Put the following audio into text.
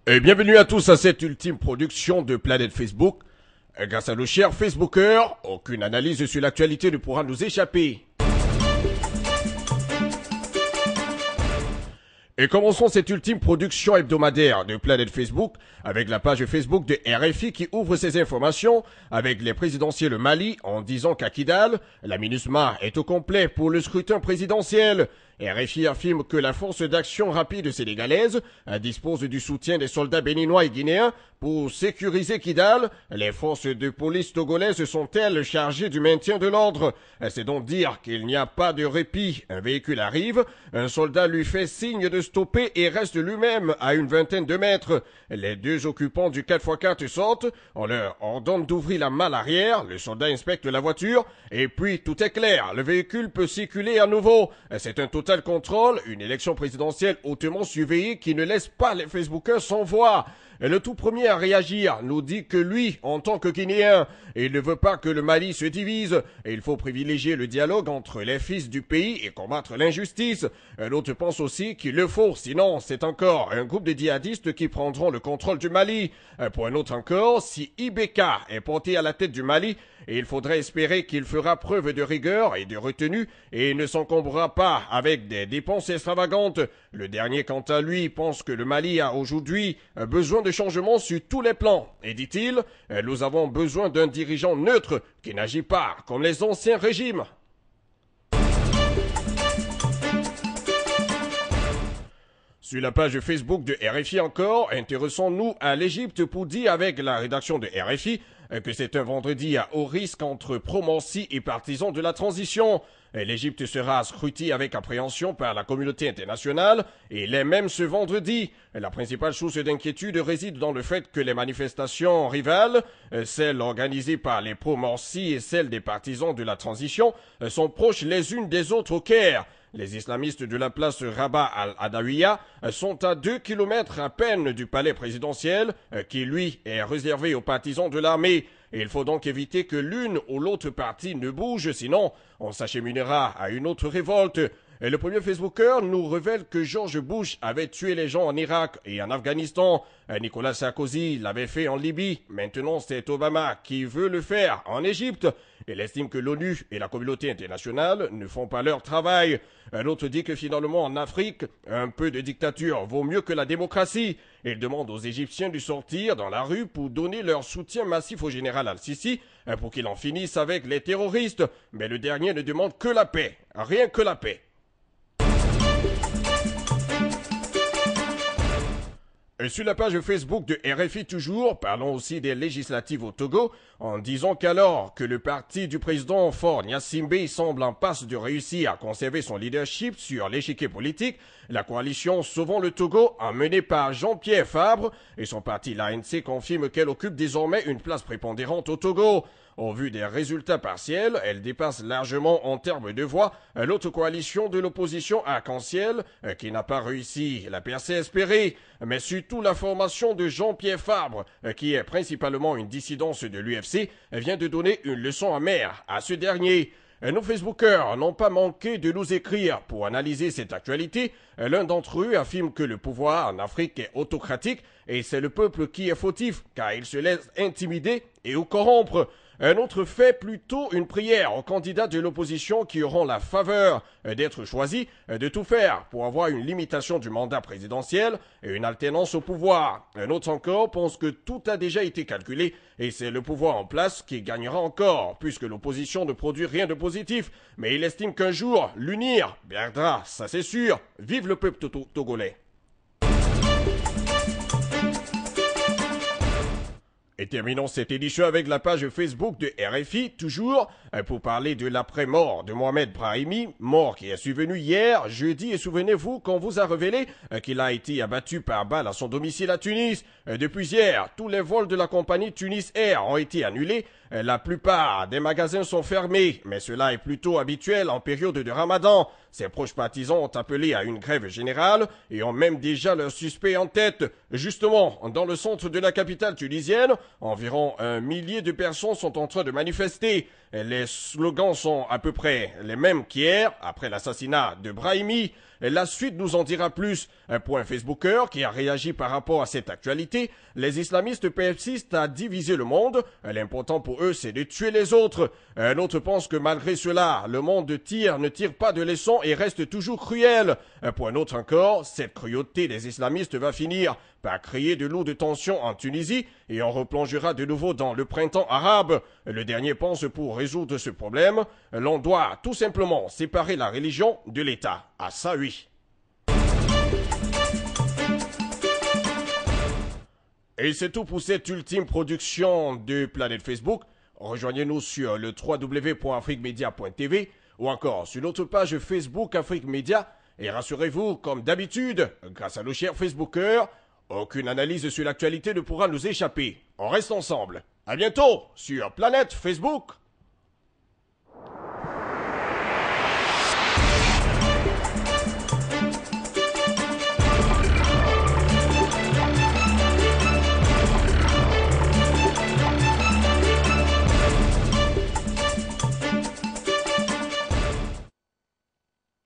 Et bienvenue à tous à cette ultime production de Planète Facebook. Grâce à nos chers Facebookers, aucune analyse sur l'actualité ne pourra nous échapper. Et commençons cette ultime production hebdomadaire de Planète Facebook avec la page Facebook de RFI qui ouvre ses informations avec les présidentielles Mali en disant qu'à Kidal, la MINUSMA est au complet pour le scrutin présidentiel. RFI affirme que la force d'action rapide sénégalaise dispose du soutien des soldats béninois et guinéens pour sécuriser Kidal. Les forces de police togolaises sont-elles chargées du maintien de l'ordre? C'est donc dire qu'il n'y a pas de répit. Un véhicule arrive, un soldat lui fait signe de stopper et reste lui-même à une vingtaine de mètres. Les deux occupants du 4x4 sortent, on leur ordonne d'ouvrir la malle arrière, le soldat inspecte la voiture et puis tout est clair, le véhicule peut circuler à nouveau. C'est un total contrôle, une élection présidentielle hautement surveillée qui ne laisse pas les Facebookers sans voix. Le tout premier à réagir nous dit que lui, en tant que Guinéen, il ne veut pas que le Mali se divise et il faut privilégier le dialogue entre les fils du pays et combattre l'injustice. L'autre pense aussi qu'il le faut, sinon c'est encore un groupe de djihadistes qui prendront le contrôle du Mali. Pour un autre encore, si Ibeka est porté à la tête du Mali, il faudrait espérer qu'il fera preuve de rigueur et de retenue et ne s'encombrera pas avec des dépenses extravagantes. Le dernier, quant à lui, pense que le Mali a aujourd'hui besoin de changements sur tous les plans. Et dit-il, nous avons besoin d'un dirigeant neutre qui n'agit pas comme les anciens régimes. Sur la page Facebook de RFI encore, intéressons-nous à l'Égypte pour dire avec la rédaction de RFI que c'est un vendredi à haut risque entre pro-Morsi et partisans de la transition. L'Égypte sera scrutée avec appréhension par la communauté internationale et l'est même ce vendredi. La principale source d'inquiétude réside dans le fait que les manifestations rivales, celles organisées par les pro-Morsi et celles des partisans de la transition, sont proches les unes des autres au Caire. Les islamistes de la place Rabat al-Adawiya sont à 2 kilomètres à peine du palais présidentiel, qui lui est réservé aux partisans de l'armée. Il faut donc éviter que l'une ou l'autre partie ne bouge, sinon on s'acheminera à une autre révolte. Et le premier Facebooker nous révèle que George Bush avait tué les gens en Irak et en Afghanistan. Nicolas Sarkozy l'avait fait en Libye. Maintenant, c'est Obama qui veut le faire en Égypte. Il estime que l'ONU et la communauté internationale ne font pas leur travail. L'autre dit que finalement, en Afrique, un peu de dictature vaut mieux que la démocratie. Il demande aux Égyptiens de sortir dans la rue pour donner leur soutien massif au général Al-Sisi pour qu'il en finisse avec les terroristes. Mais le dernier ne demande que la paix. Rien que la paix. Sur la page Facebook de RFI toujours, parlons aussi des législatives au Togo, en disant qu'alors que le parti du président Faure Gnassingbé semble en passe de réussir à conserver son leadership sur l'échiquier politique, la coalition Sauvons le Togo, menée par Jean-Pierre Fabre et son parti l'ANC confirme qu'elle occupe désormais une place prépondérante au Togo. Au vu des résultats partiels, elle dépasse largement en termes de voix l'autre coalition de l'opposition Arc-en-Ciel qui n'a pas réussi la percée espérée, mais surtout la formation de Jean-Pierre Fabre qui est principalement une dissidence de l'UFC vient de donner une leçon amère à ce dernier. Nos Facebookers n'ont pas manqué de nous écrire pour analyser cette actualité. L'un d'entre eux affirme que le pouvoir en Afrique est autocratique et c'est le peuple qui est fautif car il se laisse intimider et ou corrompre. Un autre fait plutôt une prière aux candidats de l'opposition qui auront la faveur d'être choisis de tout faire pour avoir une limitation du mandat présidentiel et une alternance au pouvoir. Un autre encore pense que tout a déjà été calculé et c'est le pouvoir en place qui gagnera encore puisque l'opposition ne produit rien de positif. Mais il estime qu'un jour, l'unir perdra, ça c'est sûr. Vive le peuple togolais. Et terminons cette édition avec la page Facebook de RFI, toujours pour parler de l'après-mort de Mohamed Brahimi, mort qui est survenu hier, jeudi, et souvenez-vous qu'on vous a révélé qu'il a été abattu par balle à son domicile à Tunis. Depuis hier, tous les vols de la compagnie Tunis Air ont été annulés. La plupart des magasins sont fermés, mais cela est plutôt habituel en période de Ramadan. Ses proches partisans ont appelé à une grève générale et ont même déjà leur suspect en tête. Justement, dans le centre de la capitale tunisienne, environ 1 millier de personnes sont en train de manifester. Les slogans sont à peu près les mêmes qu'hier, après l'assassinat de Brahimi. La suite nous en dira plus. Un point Facebooker qui a réagi par rapport à cette actualité. Les islamistes persistent à diviser le monde. L'important pour eux, c'est de tuer les autres. Un autre pense que malgré cela, le monde ne tire pas de leçons et reste toujours cruel. Pour un autre encore, cette cruauté des islamistes va finir par créer de lourdes tensions en Tunisie et on replongera de nouveau dans le printemps arabe. Le dernier pense pour résoudre ce problème, l'on doit tout simplement séparer la religion de l'État. Ah ça oui. Et c'est tout pour cette ultime production de Planète Facebook. Rejoignez-nous sur le www.afriquemedia.tv ou encore sur notre page Facebook Afrique Média. Et rassurez-vous, comme d'habitude, grâce à nos chers Facebookers, aucune analyse sur l'actualité ne pourra nous échapper. On reste ensemble. À bientôt sur Planète Facebook.